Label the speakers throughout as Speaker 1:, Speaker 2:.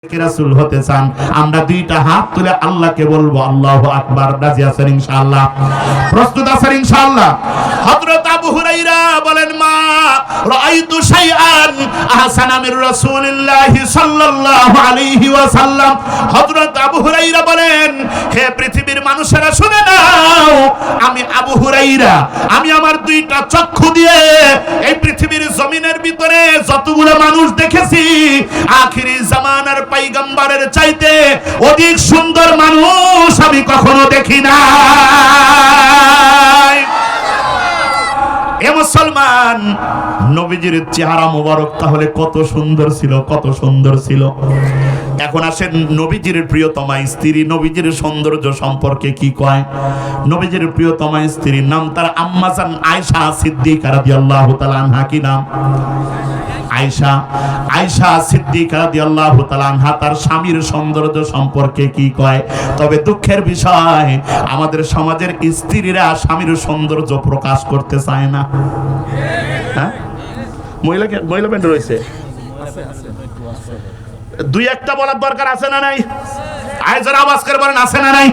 Speaker 1: রাসূল হতে চান, আমরা দুইটা হাত তুলে আল্লাহকে বলবো আল্লাহু আকবার। রাজি আছেন ইনশাআল্লাহ? প্রস্তুত আছেন ইনশাআল্লাহ? হযরত আবু হুরায়রা বলেন, মা রাআইতু শাইআন আহসানা মির রাসূলিল্লাহি সাল্লাল্লাহু আলাইহি ওয়াসাল্লাম। হযরত আবু হুরায়রা বলেন, হে পৃথিবীর মানুষেরা শুনে নাও, আমি আবু হুরায়রা, আমি আমার দুইটা চক্ষু দিয়ে এই পৃথিবীর জমিনের ভিতরে যতগুলো মানুষ দেখেছি, আখিরি জামানার পয়গম্বরের চাইতে অধিক সুন্দর মানুষ আমি কখনো দেখি নাই। এ মুসলমান, নবীজির চেহারা মোবারক তাহলে কত সুন্দর ছিল, কত সুন্দর ছিল। এখন আসেন নবীজির প্রিয়তমা স্ত্রী, নবীজির সৌন্দর্য সম্পর্কে কি কয়। নবীজির প্রিয়তমা স্ত্রীর নাম তার আম্মাজান আয়েশা সিদ্দিকা রাদিয়াল্লাহু তাআলা আনহা। কি নাম? আয়েশা সিদ্দিকা রাদিয়াল্লাহু তাআলা আনহা তার স্বামীর সৌন্দর্য সম্পর্কে কি কয়। তবে দুঃখের বিষয়, আমাদের সমাজের স্ত্রীরা স্বামীর সৌন্দর্য প্রকাশ করতে চায় না। হ্যাঁ, মহিলা ব্যান্ড রয়েছে, দুই একটা বলার দরকার আছে না নাই? আয়েশার আওয়াজ করে বলেন, আছে না নাই?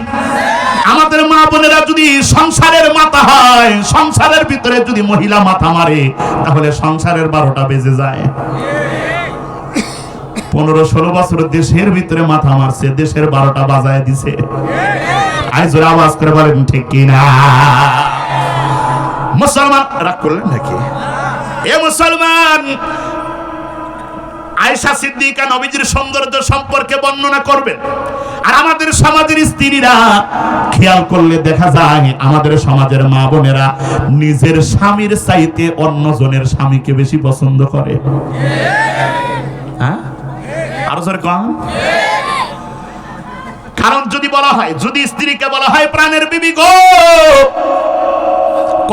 Speaker 1: আমাদের মা বোনেরা যদি সংসারের মাথা হয়, সংসারের ভিতরে যদি মহিলা মাথা মারে, তাহলে সংসারের 12টা বেজে যায়। 15-16 বছর দেশের ভিতরে মাথা মারছে, দেশের 12টা বাজায় দিছে। আয়েশার আওয়াজ করে বলেন ঠিক কি না? মুসলমান রাগ করলেন নাকি? এ মুসলমান, আয়েশা সিদ্দিকা নবীজির সৌন্দর্য সম্পর্কে বর্ণনা করবেন। আর আমাদের সমাজের স্ত্রীরা খেয়াল করলে দেখা যায়, আমাদের সমাজের মা বোনেরা নিজের স্বামীর চাইতে অন্যজনের স্বামীকে বেশি পছন্দ করে। হ্যাঁ, আরো জোরে কম। কারণ যদি বলা হয়, যদি স্ত্রীকে বলা হয়, প্রাণের বিবি গো,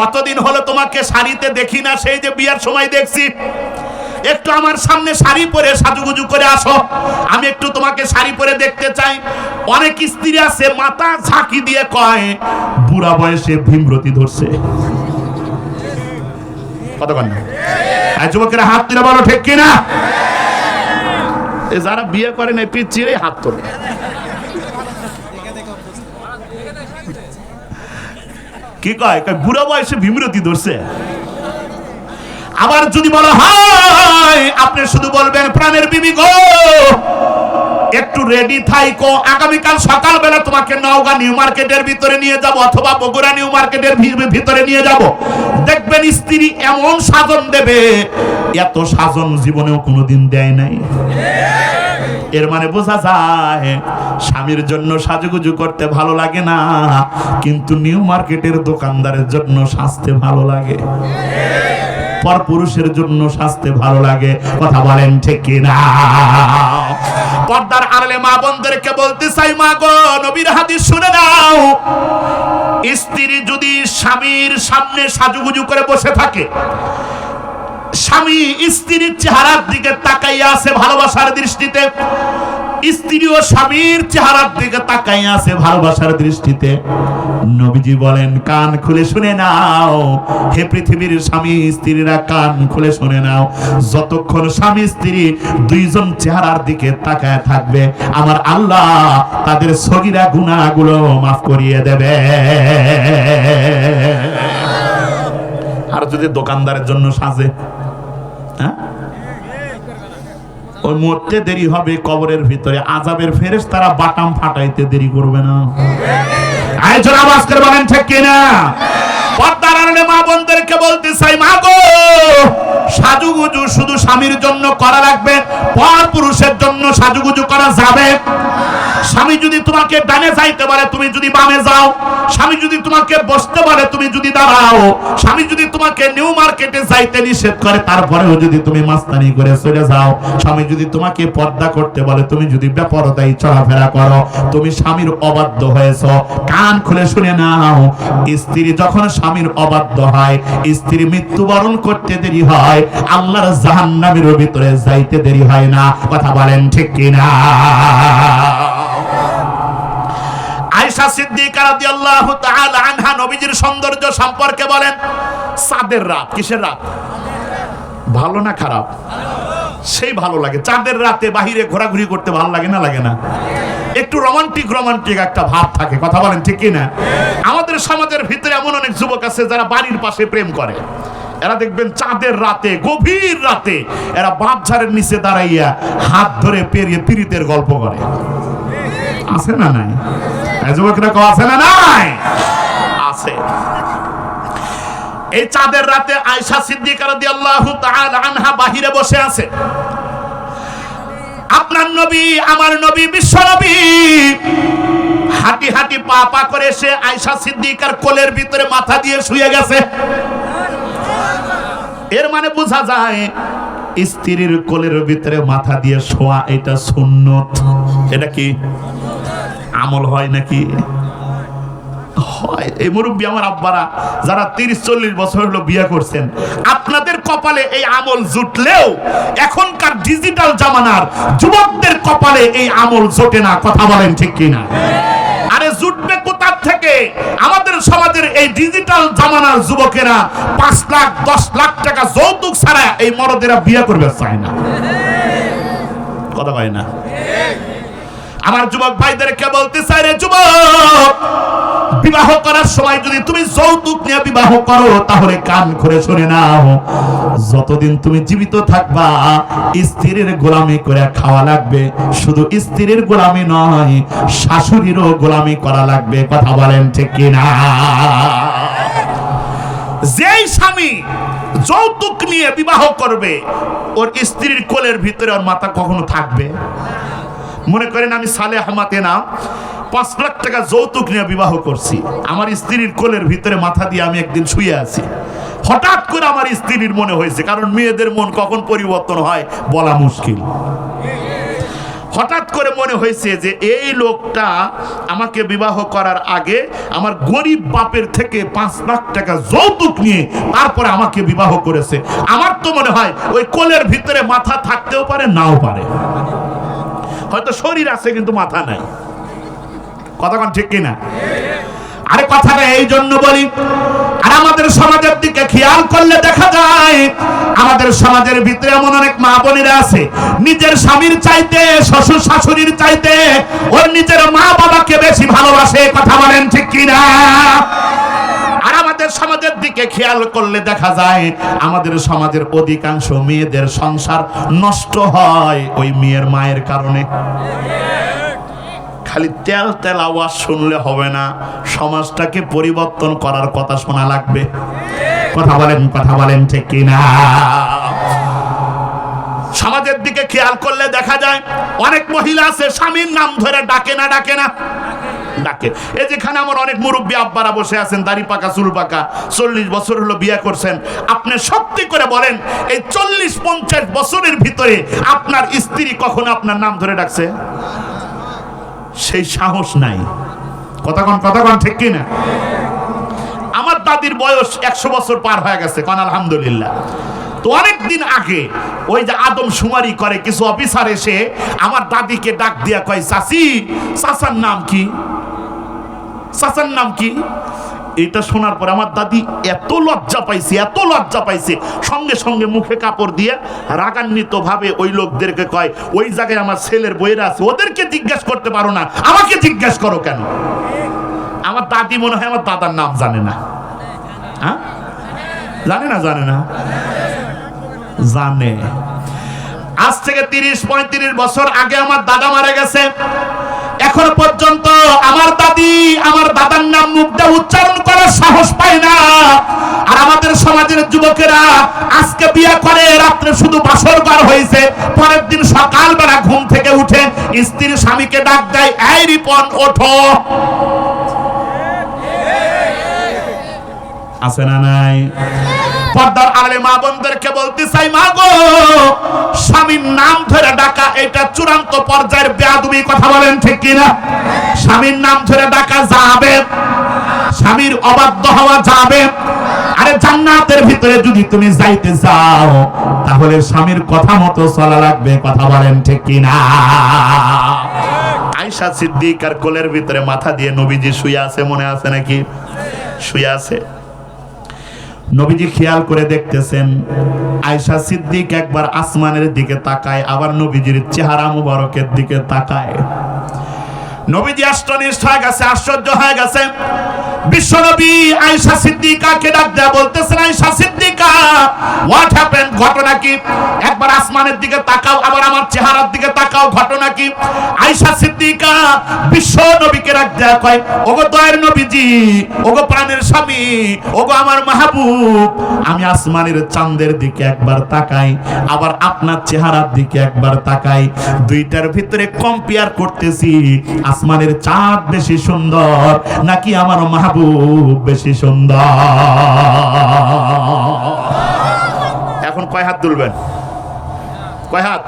Speaker 1: কতদিন হলো তোমাকে শাড়িতে দেখি না, সেই যে বিয়ার সময় দেখছি, একটু আমার সামনে শাড়ি পরে সাজুগুজু করে আসো, আমি একটু তোমাকে শাড়ি পরে দেখতে চাই। অনেক স্ত্রী আছে মাথা ঝাঁকি দিয়ে কয়, বুড়া বয়সে ভীমরতি ধরছে। কতক্ষণ না? যুবকেরা হাত তুলে বলো ঠিক কিনা? যারা বিয়ে করে না পিছিয়ে হাত তোলে। কি কয়? বুড়া বয়সে ভীমরতি ধরছে। আবার যদি বলা হয়, আপনি শুধু বলবেন, প্রাণের বিবি গো, একটু রেডি থাইকো, আগামীকাল সকালবেলা তোমাকে নওগাঁ নিউ মার্কেটের ভিতরে নিয়ে যাব, অথবা বগুড়া নিউ মার্কেটের ভিতরে নিয়ে যাব। দেখবেন স্ত্রী এমন সাজন দেবে, এত সাজন জীবনেও কোনোদিন দেয় নাই। এর মানে বোঝা যায়, স্বামীর জন্য সাজুগুজু করতে ভালো লাগে না, কিন্তু নিউ মার্কেটের দোকানদারের জন্য সাজতে ভালো লাগে, পর পুরুষের জন্য সাজতে ভালো লাগে। কথা বলেন ঠিক কিনা? পর্দার আড়ালে মা বোনদেরকে বলতে চাই, মা গো, নবীর হাদিস শুনে নাও। স্ত্রী যদি স্বামীর সামনে সাজুগুজু করে বসে থাকে, স্বামী স্ত্রীর চেহারার দিকে তাকাইয়া আছে ভালোবাসার দৃষ্টিতে, স্ত্রীও স্বামীর চেহারার দিকে তাকাইয়া আছে ভালোবাসার দৃষ্টিতে, নবীজি বলেন, কান খুলে শুনে নাও, হে পৃথিবীর স্বামী স্ত্রীরা, কান খুলে শুনে নাও, যতক্ষণ স্বামী স্ত্রী দুইজন চেহারার দিকে তাকায় থাকবে, আমার আল্লাহ তাদের সগীরা গুনাহগুলো মাফ করিয়ে দেবে। আর যদি দোকানদারের জন্য সাজে, হ্যাঁ, ওই মরতে দেরি হবে, কবরের ভিতরে আযাবের ফেরেশতারা বাটাম ফাটাইতে দেরি করবে না। আয়েশার আওয়াজ করে বলেন ঠিক কিনা? পর্দার আড়ালে মা বোনদেরকে বলতে চাই, মা গো, সাজুগুজু শুধু স্বামীর জন্য করা লাগবে, পর পুরুষের জন্য সাজুগুজু করা যাবে। স্বামী যদি তোমাকে ডানে যাইতে বলে, তুমি যদি বামে যাও। স্বামী যদি তোমাকে বসতে বলে, তুমি যদি দাঁড়াও। স্বামী যদি তোমাকে নিউ মার্কেটে যাইতে নিষেধ করে, তারপরেও যদি তুমি মাস্তানি করে চলে যাও। স্বামী যদি তোমাকে পর্দা করতে বলে, তুমি যদি বেপরদাই চলাফেরা করো, তুমি স্বামীর অবাধ্য হয়েছো। কান খুলে শুনে নাও, স্ত্রী যখন স্বামীর অবাধ্য হয়, স্ত্রী মৃত্যুবরণ করতে দেরি হয়, আল্লাহর জাহান্নামের ভিতরে যাইতে দেরি হয় না। কথা বলেন ঠিক কিনা? আয়েশা সিদ্দিকা রাদিয়াল্লাহু তাআলা আনহা নবীজির সৌন্দর্য সম্পর্কে বলেন, চাঁদের রাত। কিসের রাত? ভালো না খারাপ? সেই ভালো লাগে। চাঁদের রাতে বাহিরে ঘোরাঘুরি করতে ভালো লাগে না, লাগে না? একটু রোমান্টিক রোমান্টিক একটা ভাব থাকে, কথা বলেন ঠিক কি না? আমাদের সমাজের ভিতরে এমন অনেক যুবক আছে যারা বাড়ির পাশে প্রেম করে। এরা দেখবেন চাঁদের রাতে, গভীর রাতে এরা বাঁশঝাড়ের নিচে দাঁড়াইয়া হাত ধরে পেরিয়ে পীড়িতের গল্প করে। আছে না নাই? যুবকরা কেউ আছে না নাই? আছে। এই চাঁদের রাতে আয়েশা সিদ্দিকা রাদিয়াল্লাহু তাআলা আনহা বাহিরে বসে আছে। আপনার নবী, আমার নবী, বিশ্ব নবী হাঁটি হাঁটি পা পা করে সে আয়েশা সিদ্দিকার কোলের ভিতরে মাথা দিয়ে শুয়ে গেছে। এর মানে বোঝা যায় স্ত্রীর কোলের ভিতরে মাথা দিয়ে শোয়া এটা সুন্নত। এটা কি আমল হয় নাকি? হয়। এই মুরব্বী আমার আব্বারা যারা 30-40 বছর হলো বিয়ে করছেন, আপনাদের কপালে এই আমল জুটলেও এখনকার ডিজিটাল জামানার যুবকদের কপালে এই আমল জোটে না, কথা বলেন ঠিক কিনা? আরে জুটবে কোথা থেকে? আমাদের সমাজের এই ডিজিটাল জামানার যুবকেরা 5 লাখ 10 লাখ টাকা যৌতুক ছাড়া এই মরদেরা বিয়ে করবে চায় না, কথা কয় না? আমার যুবক ভাইদেরকে বলতে চাই, রে যুবক, বিবাহ করার সময় যদি তুমি যৌতুক নিয়ে বিবাহ করো তাহলে কান করে শুনে নাও, যতদিন তুমি জীবিত থাকবা স্ত্রীর গোলামি করে খাওয়া লাগবে। শুধু স্ত্রীর গোলামি নয়, শাশুড়িরও গোলামি করা লাগবে, কথা বলেন ঠিক কিনা? যেই স্বামী যৌতুক নিয়ে বিবাহ করবে ওর স্ত্রীর কোলের ভিতরে ওর মাথা কখনো থাকবে? মনে করেন আমি সালে আহমাতে না 5 লাখ টাকা যৌতুক নিয়ে বিবাহ করছি, আমার স্ত্রীর কোলের ভিতরে মাথা দিয়ে আমি একদিন শুয়ে আছি। হঠাৎ করে আমার স্ত্রীর মনে হয়েছে, কারণ মেয়েদের মন কখন পরিবর্তন হয় বলা মুশকিল, হঠাৎ করে মনে হয়েছে যে এই লোকটা আমাকে বিবাহ করার আগে আমার গরিব বাপের থেকে 5 লাখ টাকা যৌতুক নিয়ে তারপরে আমাকে বিবাহ করেছে। আমার তো মনে হয় ওই কোলের ভিতরে মাথা থাকতেও পারে, নাও পারে, হয়তো শরীর আছে কিন্তু মাথা নাই, কথা কোন ঠিক কিনা? আরে কথাটা এই জন্য বলি, আর আমাদের সমাজের দিকে খেয়াল করলে দেখা যায় আমাদের সমাজের ভিতরে এমন অনেক মা বোনেরা আছে নিজের স্বামীর চাইতে, শ্বশুর শাশুড়ির চাইতে ওর নিজের মা বাবাকে বেশি ভালোবাসে, কথা বলেন ঠিক কিনা? আর আমাদের সমাজের দিকে খেয়াল করলে দেখা যায় আমাদের সমাজের অধিকাংশ মেয়েদের সংসার নষ্ট হয় ওই মেয়ের মায়ের কারণে। খালি তেল তেল আওয়াজ শুনলে হবে না, সমাজটাকে পরিবর্তন করার কথা শোনা লাগবে, কথা বলেন ঠিক কিনা? সমাজের দিকে খেয়াল করলে দেখা যায় অনেক মহিলা আছে স্বামীর নাম ধরে ডাকে না ডাকে। এই যেখানে আমার অনেক মুরব্বী আব্বারা বসে আছেন, দাড়ি পাকা চুল পাকা, 40 বছর হলো বিয়ে করছেন। আপনি সত্যি করে বলেন এই 40-50 বছরের ভিতরে আপনার স্ত্রী কখনো আপনার নাম ধরে ডাকছে? সেই সাহস নাই, কথা কোন ঠিক কিনা? আমার দাদির বয়স 100 বছর পার হয়ে গেছে, কোন আলহামদুলিল্লাহ। তো অনেকদিন আগে ওই যে আদম শুমারি করে কিছু অফিসার এসে আমার দাদিকে ডাক দিয়া কয়, চাচি, চাচার নাম কি? চাচার নাম কি? এটা শোনার পর আমার দাদি এত লজ্জা পাইছে, সঙ্গে সঙ্গে মুখে কাপড় দিয়ে রাগান্বিত ভাবে ওই লোকদেরকে কয়, ওই জায়গায় আমার ছেলের বইয়েরা আছে, ওদেরকে জিজ্ঞেস করতে পারো না, আমাকে জিজ্ঞেস করো কেন? আমার দাদি মনে হয় আমার দাদার নাম জানে না। হ্যাঁ, জানে না? জানে। আজ থেকে 30-35 বছর আগে আমার দাদা মারা গেছে, এখনো পর্যন্ত আমার দাদি আমার দাদার নাম মুখ দিয়ে উচ্চারণ করার সাহস পায় না। আর আমাদের সমাজের যুবকেরা আজকে বিয়ে করে, রাত্রে শুধু বাসর ঘর হয়েছে, পরের দিন সকালবেলা ঘুম থেকে উঠে স্ত্রী স্বামীকে ডাক দেয়, এই রিপন ওঠো। আছে না নাই? পর্দার আড়ালে মা বোনদেরকে বলতে চাই, মা গো, স্বামীর নাম ধরে ডাকা এটা চূড়ান্ত পর্যায়ের বেয়াদবি, কথা বলেন ঠিক কিনা? স্বামীর নাম ধরে ডাকা যাবে, স্বামীর অবাধ্য হওয়া যাবে। আরে জান্নাতের ভিতরে যদি তুমি যাইতে চাও তাহলে স্বামীর কথা মতো চলা লাগবে, কথা বলেন ঠিক কিনা? আয়েশা সিদ্দিকার কোলের ভিতরে মাথা দিয়ে নবীজি শুয়ে আছে, মনে আছে নাকি? শুয়ে আছে। নবীজি খেয়াল করে দেখতেছেন আয়েশা সিদ্দিক একবার আসমানের দিকে তাকায়, আবার নবীজির চেহারা মুবারকের দিকে তাকায়। নবীজি আশ্চর্য হয়ে গেছে, আশ্চর্য হয়ে গেছে। বিশ্বনবী আয়েশা সিদ্দিকাকে ডাক দেয়া বলতেছেন, আয়েশা সিদ্দিকা, হোয়াট হ্যাপেন্ড, ঘটনা কি? একবার আসমানের দিকে তাকাও, আবার আমার চেহারার দিকে তাকাও, ঘটনা কি? আয়েশা সিদ্দিকা বিশ্ব নবীকে ডাক দেয়া কয়, ওগো দয়ার নবীজি, ওগো প্রাণের স্বামী, ওগো আমার মাহবুব, আমি আসমানের চাঁদের দিকে একবার তাকাই, আবার আপনার চেহারার দিকে একবার তাকাই, দুইটার ভিতরে কম্পেয়ার করতেছি, আসমানের চাঁদ বেশি সুন্দর নাকি আমার মাহবুব বেশি সুন্দর? এখন কয় হাত তুলবেন? কয় হাত?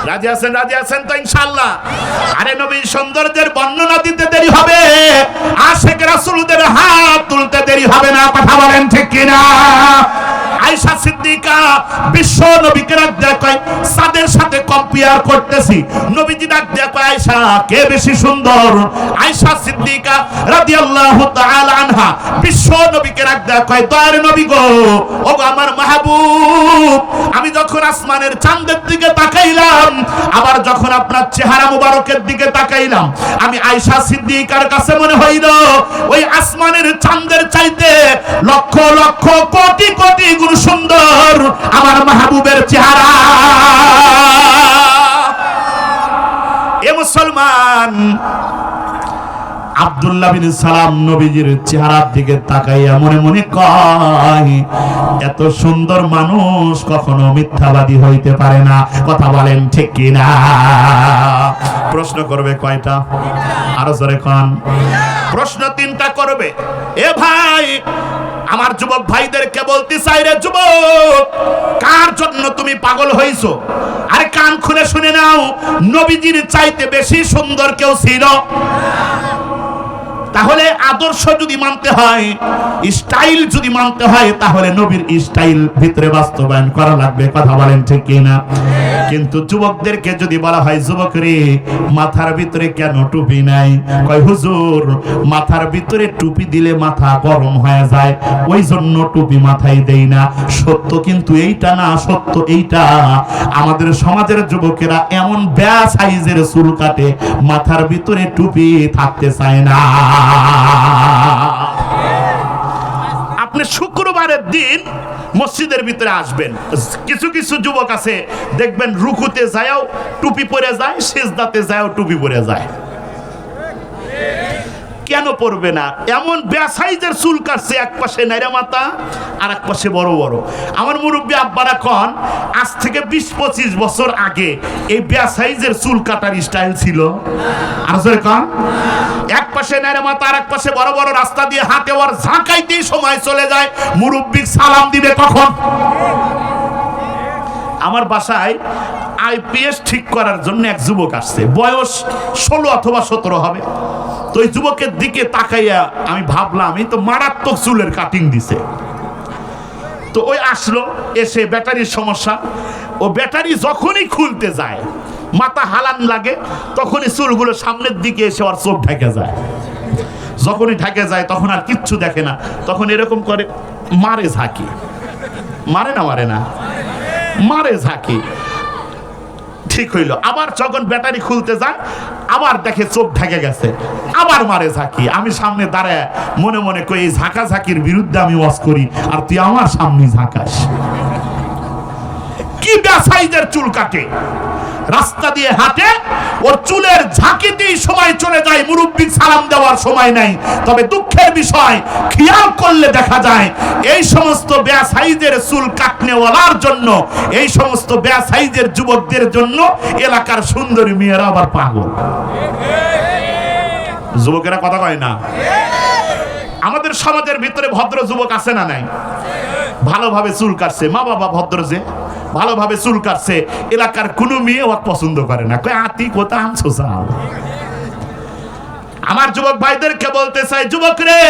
Speaker 1: রাজি আছেন? রাজি আছেন তো ইনশাআল্লাহ? আরে নবীর সৌন্দর্যের বর্ণনা দিতে দেরি হবে, আশিক রাসূলদের হাত তুলতে দেরি হবে না। কথা বলেন ঠিক কিনা? আয়েশা সিদ্দিকা বিশ্ব নবীকে ডাক দেয়া কয়, সাদের সাথে কম্পেয়ার করতেছি। নবীজি ডাক দেয়া কয়, আয়েশা কে বেশি সুন্দর? আয়েশা সিদ্দিকা রাদিয়াল্লাহু তাআলা আনহা বিশ্ব নবীকে ডাক দেয়া কয়, দয়ার নবী গো, ওগো আমার মাহবুব, আমি যখন আসমানের চাঁদের দিকে তাকাইলাম, আবার যখন আপনার চেহারা মুবারকের দিকে তাকাইলাম, আমি আয়েশা সিদ্দিকার কাছে মনে হইল ওই আসমানের চাঁদের চাইতে লক্ষ লক্ষ কোটি কোটি গুণ সুন্দর আমার মাহবুবের চেহারা। এ মুসলমান, আব্দুল্লাহ বিন সালাম নবীজির চেহারার দিকে তাকাইয়া মনে মনে কয়, এত সুন্দর মানুষ কখনো মিথ্যাবাদী হইতে পারে না। কথা বলেন ঠিক কিনা? প্রশ্ন করবে কয়টা? আরো জোরে কোন? প্রশ্ন তিনটা করবে। এ ভাই, আমার যুবক ভাইদেরকে বলতে চাই, রে যুবক, কার জন্য তুমি পাগল হইছো? আরে কান খুলে শুনে নাও, নবীজির চাইতে বেশি সুন্দর কেউ ছিল? তাহলে আদর্শ যদি মানতে হয়, স্টাইল যদি মানতে হয়, তাহলে নবীর স্টাইল ভিতরে বাস্তবায়ন করা লাগবে। কথা বলেন ঠিক কিনা? কিন্তু যুবকদেরকে যদি বলা হয়, যুবক রে, মাথার ভিতরে কেন টুপি নাই? কয় হুজুর, মাথার ভিতরে টুপি দিলে মাথা গরম হয়ে যায়, ওই জন্য টুপি মাথায় দেই না। সত্য কিন্তু এইটা না, সত্য এইটা, আমাদের সমাজের যুবকেরা এমন ব্যাস সাইজের চুল কাটে, মাথার ভিতরে টুপি থাকতে চায় না। আপনি শুক্রবারের দিন মসজিদের ভিতরে আসবেন, কিছু কিছু যুবক আছে দেখবেন রুকুতে যায়ও টুপি পরে যায়, সিজদাতে যায়ও টুপি পরে যায়। কেন পরবে না? এমন বেসাইজের চুল কাটছে, এক পাশে নাইরা মাথা আর এক পাশে বড় বড়। আমার মুরব্বী আব্বারা কন, আজ থেকে 20-25 বছর আগে এই বেসাইজের চুল কাটার স্টাইল ছিল। আর জোরে কন, এক পাশে নাইরা মাথা আর এক পাশে বড় বড়, রাস্তা দিয়ে হাতে ওর ঝাঁকাইতেই সময় চলে যায়, মুরব্বী সালাম দিবে কখন? আমার বাসায় আইপিএস ঠিক করার জন্য এক যুবক আসছে, বয়স 16 অথবা 17 হবে। তো ওই যুবকের দিকে তাকাইয়া আমি ভাবলাম, এই তো মারাত্মক চুলের কাটিং দিছে। তো ওই আসলো, এসে ব্যাটারির সমস্যা, ও ব্যাটারি যখনই খুলতে যায়, মাথা হালান লাগে, তখনই চুলগুলো সামনের দিকে এসে ওর চোখ ঢেকে যায়। যখনই ঢেকে যায় তখন আর কিচ্ছু দেখে না, তখন এরকম করে মারে ঝাঁকি, মারে না মারে না মারে ঝাঁকি। ঠিক হইল। আবার যখন ব্যাটারি খুলতে যায়, আবার দেখে চোখ ঢেকে গেছে, আবার মারে ঝাঁকি। আমি সামনে দাঁড়ায় মনে মনে কই, এই ঝাঁকা ঝাঁকির বিরুদ্ধে আমি ওয়াজ করি, আর তুই আমার সামনে ঝাঁকাস। কি বেসাইজের চুল কাটে, রাস্তা দিয়ে হাঁটে, ওর চুলের ঝাঁকিতেই সময় চলে যায়, মুরব্বি সালাম দেওয়ার সময় নাই। তবে দুঃখের বিষয়, খেয়াল করলে দেখা যায় এই সমস্ত বেসাইজের চুল কাটনেওয়ালার জন্য, এই সমস্ত বেসাইজের যুবকদের জন্য এলাকার সুন্দরী মেয়েরা আবার পাগল। যুবকেরা কথা কয় না? আমাদের সমাজের ভিতরে ভদ্র যুবক আছে না নাই? ভালোভাবে চুল কাটছে, মা বাবা ভদ্র, যে ভালোভাবে চুল কাটছে, এলাকার কোনো মেয়ে ওকে পছন্দ করে না, কয় আতি কোথা আনছো চাল। আমার যুবক ভাইদেরকে বলতে চাই, যুবক রে,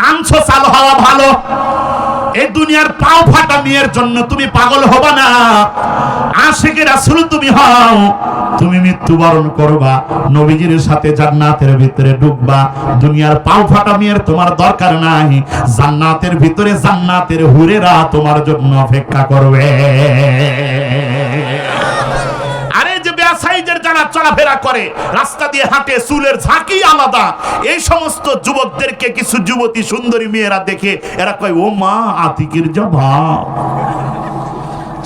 Speaker 1: আনছো চাল হওয়া ভালো, এই দুনিয়ার পাও ফাটা মেয়ের জন্য তুমি পাগল হবা না। আশিকে রাসূল তুমি হও, তুমি মৃত্যুবরণ করবা, নবীজির সাথে জান্নাতের ভিতরে ঢুকবা। দুনিয়ার পাও ফাটা মেয়ের তোমার দরকার নাই, জান্নাতের ভিতরে জান্নাতের হুরেরা তোমার জন্য অপেক্ষা করবে। সাইজের যারা চলাফেরা করে, রাস্তা দিয়ে হাঁটে, চুলের ঝাঁকি আলাদা, এই সমস্ত যুবকদেরকে কিছু যুবতী সুন্দরী মেয়েরা দেখে এরা কয়, ও মা, আতিকের যা ভাব,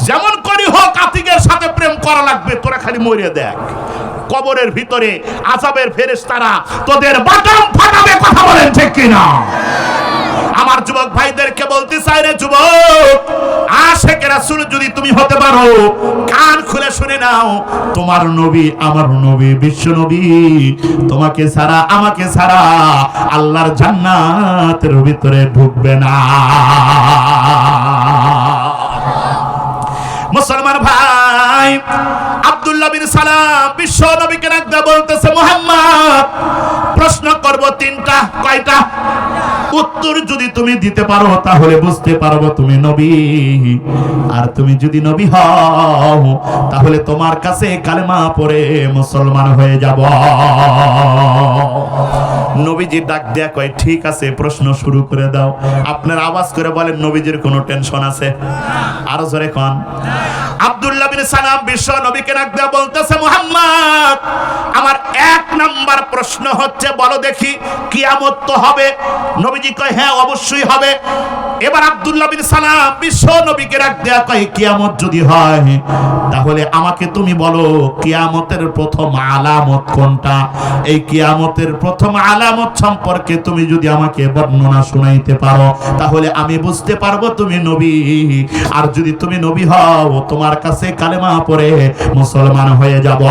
Speaker 1: যেমন করি হোক আতিকের সাথে প্রেম করা লাগবে, তোরা খালি মরে দেখ। কবরের ভিতরে আযাবের ফেরেশতারা তোদের বাটাম ফাটাবে, কথা বলেন ঠিক কিনা? আমার যুবক ভাইদেরকে বলতে চাই, রে যুবক, আশিকে রাসূল যদি তুমি হতে পারো, কান খুলে শুনে নাও, তোমার নবী, আমার নবী, বিশ্ব নবী, তোমাকে ছাড়া, আমাকে ছাড়া আল্লাহর জান্নাতের ভিতরে ঢুকবে না। মুসলমান ভাই, আব্দুল্লাহ বিন সালাম বিশ্ব নবীকে রাখতে বলতেছে, মুহাম্মদ, প্রশ্ন করব তিনটা। কয়টা? উত্তর যদি তুমি দিতে পারো তাহলে বুঝতে পারবো তুমি নবী, আর তুমি যদি নবী হও তাহলে তোমার কাছে কালেমা পড়ে মুসলমান হয়ে যাব। নবীজি ডাক দেয়া কয়, ঠিক আছে, প্রশ্ন শুরু করে দাও। আপনার আওয়াজ করে বলেন, নবীজির কোনো টেনশন আছে? আরো জোরে কোন। আব্দুল্লাহ বিন সালাম বিশ্ব নবীকে ডাক দেয়া বলতেছে, মুহাম্মদ, আমার এক নাম্বার প্রশ্ন হচ্ছে, বলো দেখি, কিয়ামত তো হবে? নবীজি কয়, হ্যাঁ, অবশ্যই হবে। এবার আব্দুল্লাহ বিন সালাম বিশ্ব নবীকে ডাক দেয়া কয়, কিয়ামত যদি হয় তাহলে আমাকে তুমি বলো, কিয়ামতের প্রথম আলামত কোনটা? এই কিয়ামতের প্রথম আলামত সম্পর্কে তুমি যদি আমাকে বর্ণনা শুনাইতে পারো তাহলে আমি বুঝতে পারবো তুমি নবী, আর যদি তুমি নবী হও তোমার কাছে কালেমা পড়ে মুসলমান হয়ে যাব।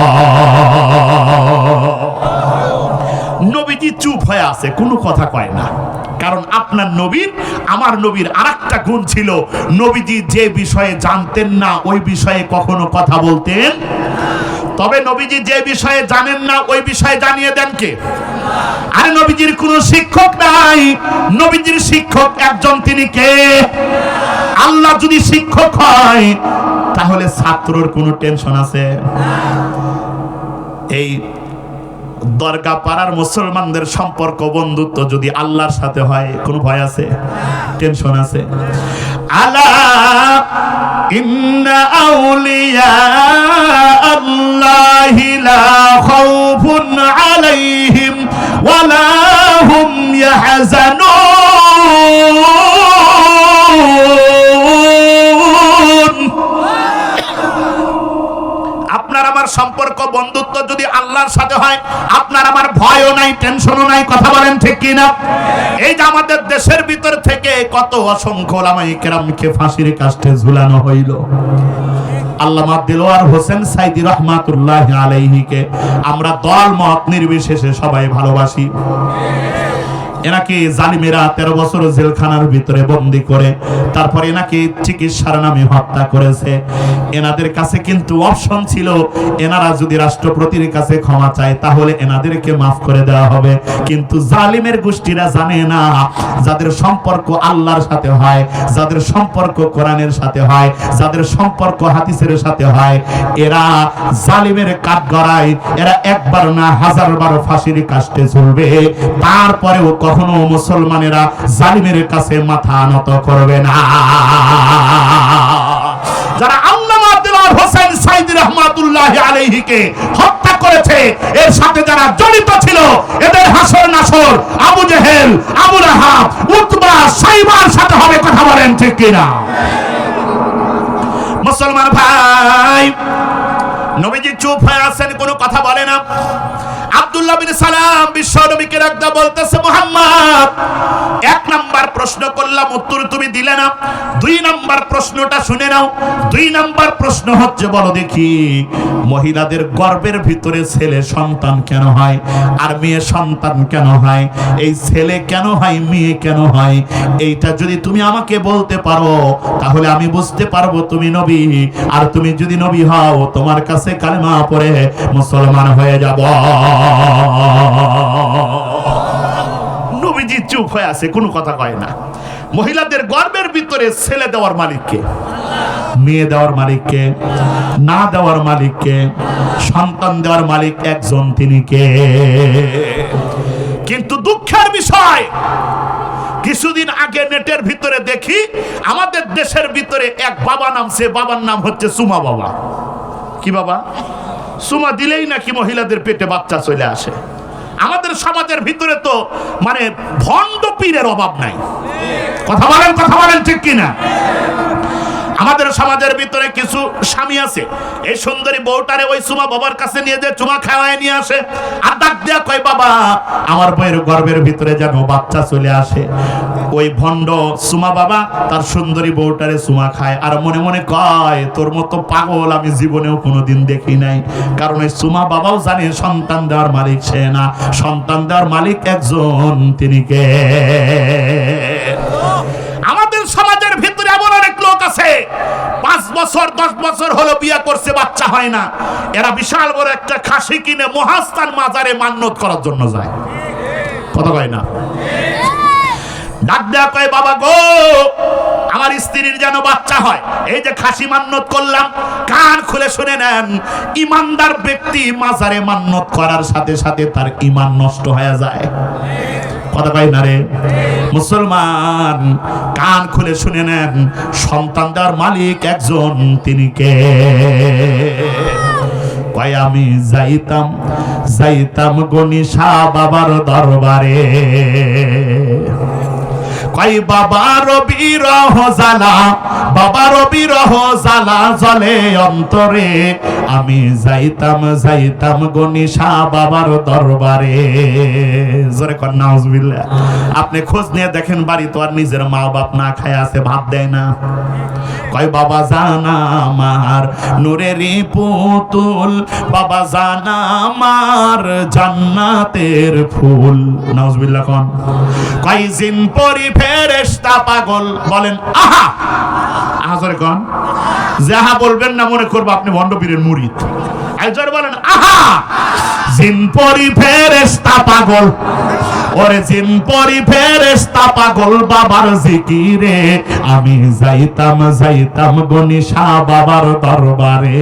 Speaker 1: নবীজি চুপ হয়ে আছে, কোনো কথা কয় না। কারণ আপনার নবীর, আমার নবীর আরেকটা গুণ ছিল, নবীজি যে বিষয়ে জানতেন না ওই বিষয়ে কখনো কথা বলতেন। তবে নবীজি যে বিষয়ে জানেন না ওই বিষয়ে জানিয়ে দেন কে? আরে নবীজির কোনো শিক্ষক নাই, নবীজির শিক্ষক একজন, তিনি কে? আল্লাহ। যদি শিক্ষক হয় তাহলে ছাত্রর কোনো টেনশন আছে? এই দরগা পাড়ার মুসলমানদের সম্পর্ক, বন্ধুত্ব যদি আল্লাহর সাথে হয়, কোনো ভয় আছে? টেনশন আছে? আলা ইন্না আউলিয়া আল্লাহি লা খাউফুন আলাইহিম ওয়া লা হুম ইয়াহজানুন। আপনার আমার সম্পর্ক, বন্ধুত্ব যদি আল্লাহর সাথে হয়, আপনার আমার ভয়ও নাই, টেনশনও নাই, কথা বলেন ঠিক কিনা? এই যে আমাদের দেশের ভিতর থেকে কত অসংখ্য ওলামায়ে কেরামকে ফাঁসির কাস্টে ঝুলানো হইল। আল্লামা দেলোয়ার হোসেন সাইদি রহমাতুল্লাহি আলাইহিকে আমরা দল মত নির্বিশেষে সবাই ভালোবাসি। এনাকে জালিমেরা 13 বছর জেলখানার ভিতরে বন্দী করে তারপর এনাকে চিকিৎসার নামে হত্যা করেছে। এনাদের কাছে কিন্তু অপশন ছিল, এনারা যদি রাষ্ট্রপতির কাছে ক্ষমা চায় তাহলে এনাদেরকে মাফ করে দেওয়া হবে। কিন্তু জালিমের গোষ্ঠীরা জানে না, যাদের সম্পর্ক আল্লাহর সাথে হয়, যাদের সম্পর্ক কোরআনের সাথে হয়, যাদের সম্পর্ক হাদিসের সাথে হয়, এরা জালিমের কাঠগড়ায় এরা একবার না হাজারবার ফাঁসির কাস্টে ঝুলবে, তারপরেও কখনো মুসলমানেরা জালিমের কাছে মাথা নত করবে না। যারা আল্লামা দেলোয়ার হোসেন সাইদি রহমাতুল্লাহি আলাইহিকে হত্যা করেছে, এর সাথে যারা জড়িত ছিল, এদের হাসর নাসর আবু জেহেল, আবু লাহাব, উতবা, সাইবার সাথে হবে, কথা বলেন ঠিক কিনা? মুসলমান ভাই, নবীজি চুপ হয়ে আছেন, কোনো কথা বলে না। আব্দুল্লাহ বিন সালাম বিশ্ব নবীকে রাখতে বলতেছে, মুহাম্মদ, এক নাম্বার প্রশ্ন করলাম, উত্তর তুমি দিলে না। 2 নাম্বার প্রশ্নটা শুনে নাও। 2 নাম্বার প্রশ্ন হচ্ছে, বলো দেখি, মহিলাদের গর্ভের ভিতরে ছেলে সন্তান কেন হয় আর মেয়ে সন্তান কেন হয়? এই ছেলে কেন হয়, মেয়ে কেন হয়? এইটা যদি তুমি আমাকে বলতে পারো তাহলে আমি বুঝতে পারবো তুমি নবী, আর তুমি যদি নবী হও তোমার কাছে কালেমা পড়ে মুসলমান হয়ে যাব। নবীজি চুপ হয়ে আছে, কোনো কথা কয় না। মহিলাদের গর্ভের ভিতরে ছেলে দেওয়ার মালিককে, মেয়ে দেওয়ার মালিককে, না দেওয়ার মালিককে, সন্তান দেওয়ার মালিক একজন, তিনি কে? কিন্তু দুঃখের বিষয়, কিছুদিন আগে নেটের ভিতরে দেখি আমাদের দেশের ভিতরে এক বাবা নামছে, বাবার নাম হচ্ছে সুমা বাবা। কি বাবা? সুমা দিলেই নাকি মহিলাদের পেটে বাচ্চা চলে আসে। আমাদের সমাজের ভিতরে তো মানে ভণ্ড পীরের অভাব নাই। কথা বলেন ঠিক কিনা? আমাদের সমাজের ভিতরে কিছু স্বামী আছে, এই সুন্দরী বউটারে ওই সুমা বাবার কাছে নিয়ে যে চুমা খাওয়ায় নিয়ে আসে, আর ডাক দেয়া কয়, বাবা আমার বউয়ের গর্ভের ভিতরে যেন বাচ্চা চলে আসে। ওই ভণ্ড সুমা বাবা তার সুন্দরী বউটারে চুমা খায়, আর মনে মনে কয়, তোর মতো পাগল আমি জীবনেও কোনোদিন দেখি নাই। কারণ এই সুমা বাবাও জানে সন্তান দেওয়ার মালিক সে না, সন্তান দেওয়ার মালিক একজন, তিনি কে? আমাদের সমাজের ভিতরে এমন অনেক লোক আছে 5 বছর 10 বছর হলো বিয়ে করছে, বাচ্চা হয় না। এরা বিশাল বড় একটা খাসি কিনে মহাস্থান মাজারে মান্যত করার জন্য যায়। কথা কয় না? ডাক দেয়া কয়, বাবা গো আমার স্ত্রীর যেন বাচ্চা হয়, এই যে খাসি মান্যত করলাম। কান খুলে শুনে নেন, ইমানদার ব্যক্তি মাজারে মান্যত করার সাথে সাথে তার ঈমান নষ্ট হয়ে যায়। কথা কয় না রে মুসলমান? কান খুলে শুনে নেন, সন্তান দেওয়ার মালিক একজন, তিনি কে? কয়, আমি যাইতাম গনিশা বাবার দরবারে, কই বাবার বিরহ জ্বালা, বাবার বিরহ জ্বালা জ্বলে অন্তরে, আমি যাইতাম গনিশা বাবার দরবারে। জোরে কর নাউজুবিল্লাহ। আপনি খোঁজ নিয়ে দেখেন, বাড়ি তো আর নিজের মা বাপ না খায় আছে, ভাত দেয় না। কয়, বাবা জানা আমার নূরেরই পুতুল, বাবা জানা আমার জান্নাতের ফুল। নাউজুবিল্লাহ কোন? কয়, জিন পরি ফেরেশতা পাগল, বলেন আহা আহা। জোরে কোন? যাহা বলবেন না মনে করবো আপনি ভণ্ড পীরের মুরিদ। আর জোরে বলেন আহা। জিন পরি ফেরেশতা পাগল, ওরে জিন পরি ফেরেশতা পাগল বাবার জিকিরে, আমি যাইতাম গনিশা বাবার দরবারে।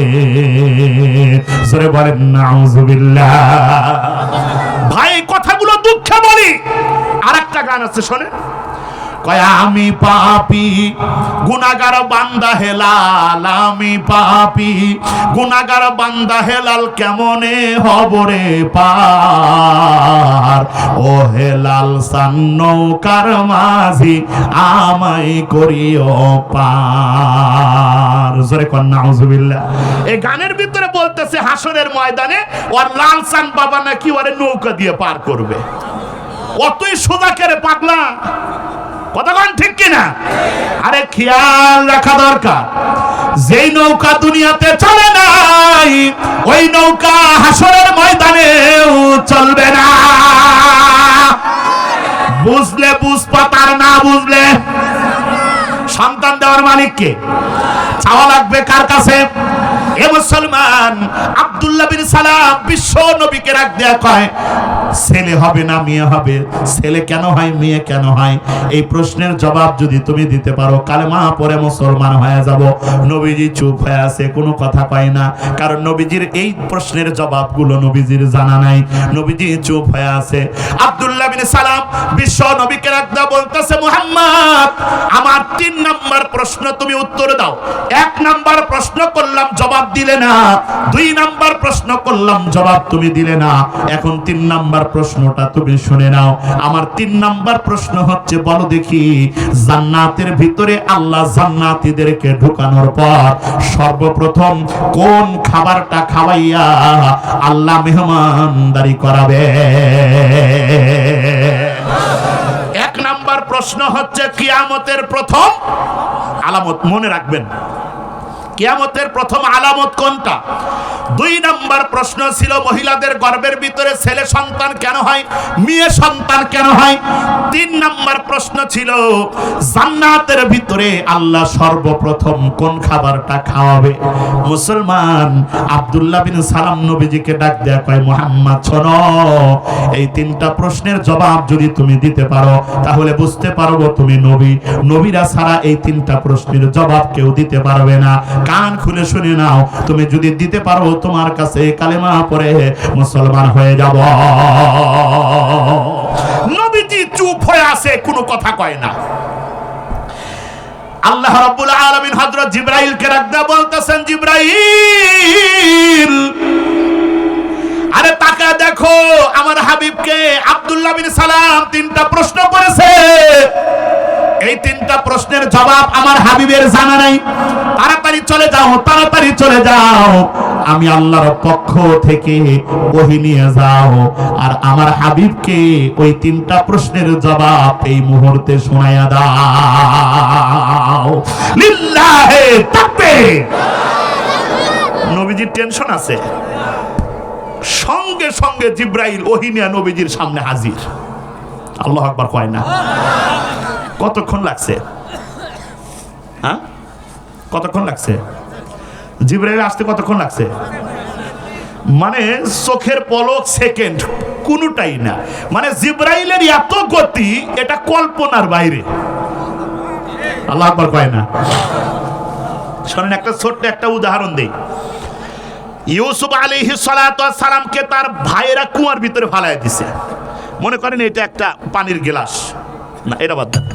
Speaker 1: জোরে বলেন নাউজুবিল্লাহ। ভাই কথাগুলো দুঃখে বলি। আরেকটা গান আছে শোনেন। কয়, আমি পাপী গুনাহগার বান্দা হেলাল, আমি পাপী গুনাহগার বান্দা হেলাল, কেমনে হব রে পার, ও হেলাল সান নৌকার মাঝি আমায় করিও পার। জোরে কর নাউজুবিল্লাহ। এই গানের ভিতরে বলতেছে হাসরের ময়দানে ওর লাল সান বাবা নাকি ওরে নৌকা দিয়ে পার করবে। অতই সোজা করে পাগলা। কতক্ষণ ঠিক কিনা? আরে খেয়াল রাখা দরকার, যেই নৌকা দুনিয়াতে চলে নাই ওই নৌকা হাসরের ময়দানেও চলবে না। বুঝলে বুঝপাত, আর না বুঝলে সন্তান দেওয়ার মালিককে চাওয়া লাগবে কার কাছে? এ মুসলমান, আব্দুল্লাহ বিন সালাম বিশ্ব নবীকে রাখ দেয়া কয়, ছেলে হবে না মেয়ে হবে? ছেলে কেন হয়, মেয়ে কেন হয়? এই প্রশ্নের জবাব যদি তুমি দিতে পারো, কালেমা পড়ে মুসলমান হয়ে যাব। নবীজি চুপ হয়ে আছে, কোনো কথা পায় না, কারণ নবীজির এই প্রশ্নের জবাবগুলো নবীজির জানা নাই। নবীজি চুপ হয়ে আছে। আব্দুল্লাহ বিন সালাম বিশ্ব নবীকে রাখ দেয়া বলতেছে, মুহাম্মদ আমার 3 নাম্বার প্রশ্ন তুমি উত্তর দাও। 1 নাম্বার প্রশ্ন করলাম, জবাব দিলে না। 2 নাম্বার প্রশ্ন করলাম, জবাব তুমি দিলে না। এখন 3 নাম্বার প্রশ্নটা তুমি শুনে নাও। আমার 3 নাম্বার প্রশ্ন হচ্ছে, বলো দেখি জান্নাতের ভিতরে আল্লাহ জান্নাতীদেরকে ঢোকানোর পর সর্বপ্রথম কোন খাবারটা খাওয়াইয়া আল্লাহ মেহমানদারি করাবে? 1 নাম্বার প্রশ্ন হচ্ছে কিয়ামতের প্রথম আলামত। মনে রাখবেন, কিয়ামতের প্রথম আলামত কোনটা? 2 নম্বর প্রশ্ন ছিল মহিলাদের গর্ভের ভিতরে ছেলে সন্তান কেন হয়, মেয়ে সন্তান কেন হয়? 3 নম্বর প্রশ্ন ছিল জান্নাতের ভিতরে আল্লাহ সর্বপ্রথম কোন খাবারটা খাওয়াবে? মুসলমান আব্দুল্লাহ বিন সালাম নবীজিকে ডাক দেয়া কয়, মুহাম্মদ শোনো, এই 3টা প্রশ্নের জবাব যদি তুমি দিতে পারো তাহলে বুঝতে পারবো তুমি নবী। নবীরা ছাড়া এই 3টা প্রশ্নের জবাব কেউ দিতে পারবে না। কান খুলে শুনে নাও, তুমি যদি দিতে পারো তোমার কাছে কালেমা পড়ে মুসলমান হয়ে যাব। নবীজি চুপ হয়ে আছে, কোনো কথা কয় না। আল্লাহ রাব্বুল আলামিন হযরত জিবরাইলকে রাখদা বলতেছেন, জিবরাইল আরে তাকা দেখো আমার হাবিবকে আব্দুল্লাহ বিন সালাম 3টা প্রশ্ন করেছে। এই 3টা প্রশ্নের জবাব আমার হাবিবের জানা নাই। তাড়াতাড়ি চলে যাও, তাড়াতাড়ি চলে যাও, আমি আল্লাহর পক্ষ থেকে ওহী নিয়ে যাও আর আমার হাবিবকে ওই 3টা প্রশ্নের জবাব এই মুহূর্তে শোনায়া দাও। লিল্লাহি তাকবীর। নবীজির টেনশন আছে, সঙ্গে সঙ্গে জিবরাইল ওহী নিয়ে নবীজির সামনে হাজির। আল্লাহু আকবার কয় না? কতক্ষণ লাগছে? হ্যাঁ, কতক্ষণ লাগছে জিবরাইল আসতে? কতক্ষণ লাগছে? মানে চোখের পলক সেকেন্ড, কোনটাই না। মানে জিবরাইলের এত গতি, এটা কল্পনার বাইরে। আল্লাহু আকবার কয় না? শোনেন, একটা ছোট্ট একটা উদাহরণ দেই। ইউসুফ আলাইহিস সালাতু ওয়াস সালামকে তার ভাইয়েরা কুয়ার ভিতরে ফালায় দিছে। মনে করেন এটা একটা পানির গ্লাস, না এটা বাদ দেন,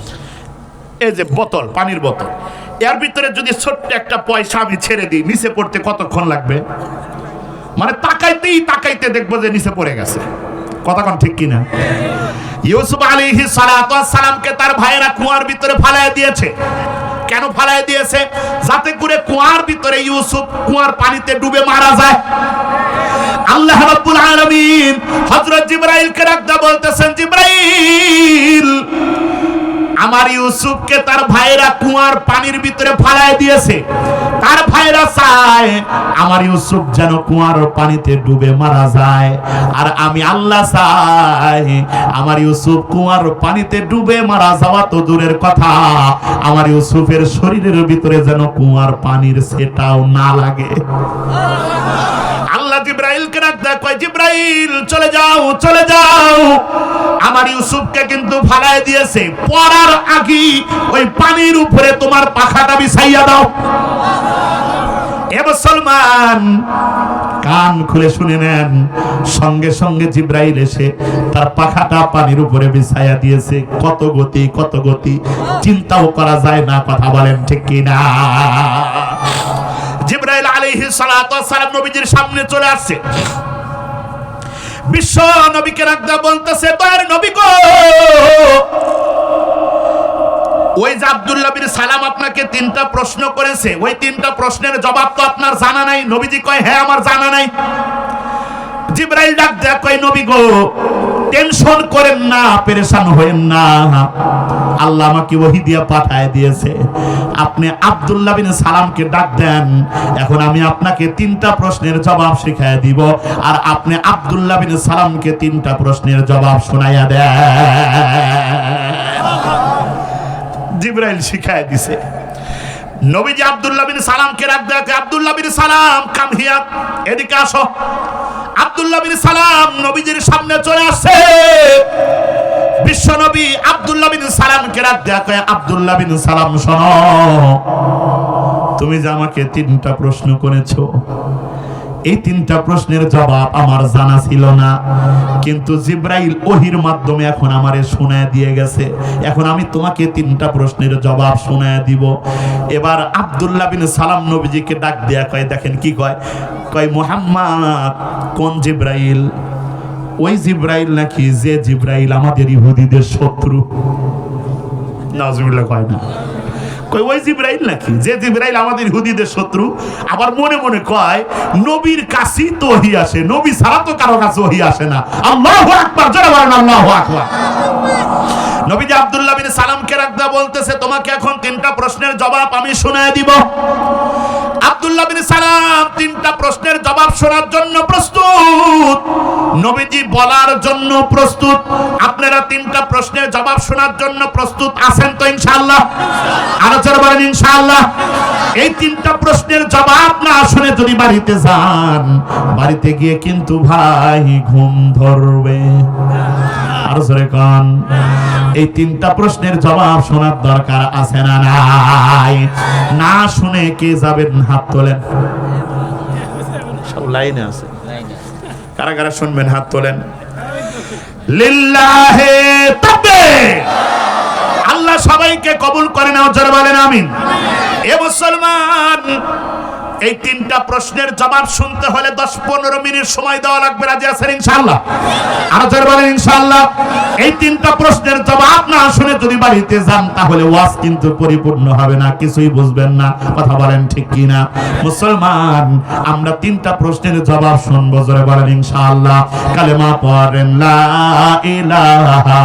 Speaker 1: এই যে বোতল, পানির বোতল, এর ভিতরে যদি ছোট্ট একটা পয়সা আমি ছেড়ে দিই, নিচে পড়তে কতক্ষণ লাগবে? মানে তাকাইতেই তাকাইতে দেখবো যে নিচে পড়ে গেছে। কতক্ষণ, ঠিক কিনা? ইউসুফ আলাইহিস সালাতু ওয়াস সালামকে তার ভাইয়েরা কুয়ার ভিতরে ফালায় দিয়েছে। কেন ফালায় দিয়েছে? যাতে করে কুয়ার ভিতরে ইউসুফ কুয়ার পানিতে ডুবে মারা যায়। আল্লাহ রাব্বুল আলামিন হযরত জিবরাইলকে রাখদা বলতেছেন, জিবরাইল আমার ইউসুফকে তার ভাইরা কুয়ার পানির ভিতরে ফালায় দিয়েছে। তার ভাইরা চায় আমার ইউসুফ যেন কুয়ার পানিতে ডুবে মারা যায়, আর আমি আল্লাহ চাই আমার ইউসুফ কুয়ার পানিতে ডুবে মারা যাওয়া তো দূরের কথা, আমার ইউসুফের শরীরের ভিতরে যেন কুয়ার পানির সেটাও না লাগে। আল্লাহ জিবরাইলকে ডাকতে কয়, জিবরাইল চলে যাও, চলে যাও, আমার ইউসুফকে কিন্তু ফালায় দিয়েছে, পড়ার আগে ওই পানির উপরে তোমার পাখাটা বিছাইয়া দাও। এ মুসলমান কান খুলে শুনে নেন, সঙ্গে সঙ্গে জিবরাইল এসে তার পাখাটা পানির উপরে বিছাইয়া দিয়েছে। কত গতি, কত গতি, চিন্তাও করা যায় না। কথা বলেন ঠিক কিনা? জিবরাইল আলাইহিস সালাতু ওয়াস সালাম নবীজির সামনে চলে আসছে। বিশ্ব নবীকে রাখদা বলতেছে, দয়ার নবী গো, ওই যে আব্দুল্লাহ বিন সালাম আপনাকে 3টা প্রশ্ন করেছে, ওই 3টা প্রশ্নের জবাব তো আপনার জানা নাই। নবীজি কয়, হ্যাঁ আমার জানা নাই। জিবরাইল ডাক দেয়া কয়, নবী গো টেনশন করেন না, পেরেশান হয়েন না, আল্লাহ আমাকে ওহী দিয়া পাঠায় দিয়েছে। আপনি আব্দুল্লাহ বিন সালামকে ডাক দেন, এখন আমি আপনাকে 3টা প্রশ্নের জবাব শিখায় দিব, আর আপনি আব্দুল্লাহ বিন সালামকে 3টা প্রশ্নের জবাব শোনাইয়া দেন। জিবরাইল শিখায় দিছে। নবীজি আব্দুল্লাহ বিন সালামকে ডাক দেয়া, আব্দুল্লাহ বিন সালাম কাম হিয়ার, এদিকে আসো। আব্দুল্লাহ বিন সালাম নবীজির সামনে চলে আসছে। বিশ্ব নবী আব্দুল্লাহ বিন সালামকে ডাক দেয়া কয়, আব্দুল্লাহ বিন সালাম শোনো, তুমি যে আমাকে 3টা প্রশ্ন করেছো, এই 3টা প্রশ্নের জবাব আমার জানা ছিল না, কিন্তু জিবরাইল ওহীর মাধ্যমে এখন আমারে শোনায় দিয়ে গেছে। এখন আমি তোমাকে 3টা প্রশ্নের জবাব শোনায় দিব। এবার আব্দুল্লাহ বিন সালাম নবীজিকে ডাক দেয়া কয়, দেখেন কি কয়, কয় মুহাম্মদ কোন জিবরাইল? ওই জিবরাইল নাকি যে জিবরাইল আমাদের ইহুদিদের শত্রু? নাউজুবিল্লাহ কয় না? কয় ওই জিবরাইল নাকি যে জিবরাইল আমাদের ইহুদিদের শত্রু? আবার মনে মনে কয় নবীর কাছেই তো ওহী আসে, নবী ছাড়া তো কারো কাছে ওহী আসে না। আল্লাহু আকবার, জোরে বলেন আল্লাহু আকবার। নবীজি আব্দুল্লাহ বিন সালামকে রাখদা বলতেছে, তোমাকে এখন 3টা প্রশ্নের জবাব আমি শোনায় দিব। আব্দুল্লাহ বিন সালাম তিনটা প্রশ্নের জবাব শোনার জন্য প্রস্তুত, নবীজি বলার জন্য প্রস্তুত। আপনারা তিনটা প্রশ্নের জবাব শোনার জন্য প্রস্তুত আছেন তো ইনশাআল্লাহ? আলোচনা বলেন ইনশাআল্লাহ। এই তিনটা প্রশ্নের জবাব না শুনে যদি বাড়িতে যান, বাড়িতে গিয়ে কিন্তু ভাই ঘুম ধরবে। আর জোরে কান, এই তিনটা প্রশ্নের জবাব শোনার দরকার আছে না নাই? না শুনে কে যাবেন? হাত তোলেন। সব লাইনে আছে, কারা কারা শুনবেন? হাত তোলেন। লিল্লাহে তাকবীর। আল্লাহ সবাইকে কবুল করে নাও, জোরে বলেন আমিন। এ মুসলমান, এই তিনটা প্রশ্নের জবাব শুনতে হলে 10-15 মিনিট সময় দেওয়া লাগবে। রাজি আছেন ইনশাআল্লাহ? আর জোরে বলেন ইনশাআল্লাহ। এই তিনটা প্রশ্নের জবাব না শুনে যদি বাড়িতে যান, তাহলে ওয়াজ কিন্তু পরিপূর্ণ হবে না, কিছুই বুঝবেন না। কথা বলেন ঠিক কি না? মুসলমান, আমরা তিনটা প্রশ্নের জবাব শুনবো, জোরে বলেন ইনশাআল্লাহ। কালেমা পড়েন লা ইলাহা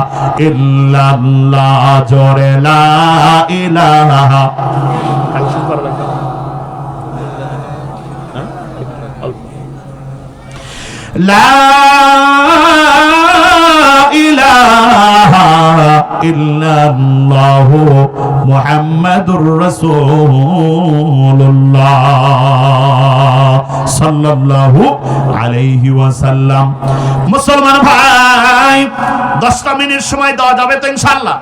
Speaker 1: ইল্লাল্লাহ, জোরে লা ইলাহা। লা ইলাহা ইল্লাল্লাহ মুহাম্মাদুর রাসূলুল্লাহ সাল্লাল্লাহু আলাইহি ওয়াসাল্লাম। মুসলমান ভাই, 10টা মিনিট সময় দেওয়া যাবে তো ইনশাআল্লাহ?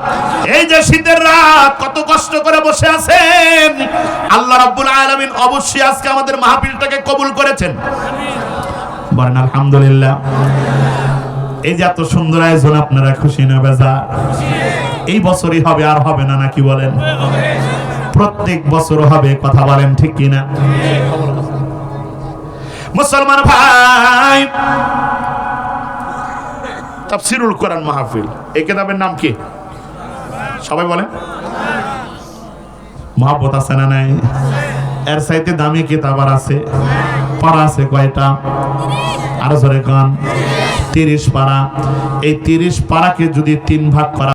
Speaker 1: এই যে শীতের রাত, কত কষ্ট করে বসে আছেন, আল্লাহ রাব্বুল আলামিন অবশ্যই আজকে আমাদের মাহফিলটাকে কবুল করেছেন। বলেন আলহামদুলিল্লাহ। এই যে এত সুন্দর আয়োজন, আপনারা খুশি না বেজার? এই বছরই হবে, আর হবে না নাকি বলেন? প্রত্যেক বছর হবে, কথা বলেন ঠিক কিনা? মুসলমান ভাই, তাফসীরুল কোরআন মাহফিল, এই কিতাবের নাম কি? সবাই বলেন। মহব্বত আছে না নাই? এর চাইতে দামি কিতাব আর আছে? পারা আছে কয়টা? আরো জোরে কান। 30 পারা। এই 30 পারাকে যদি 3 ভাগ করা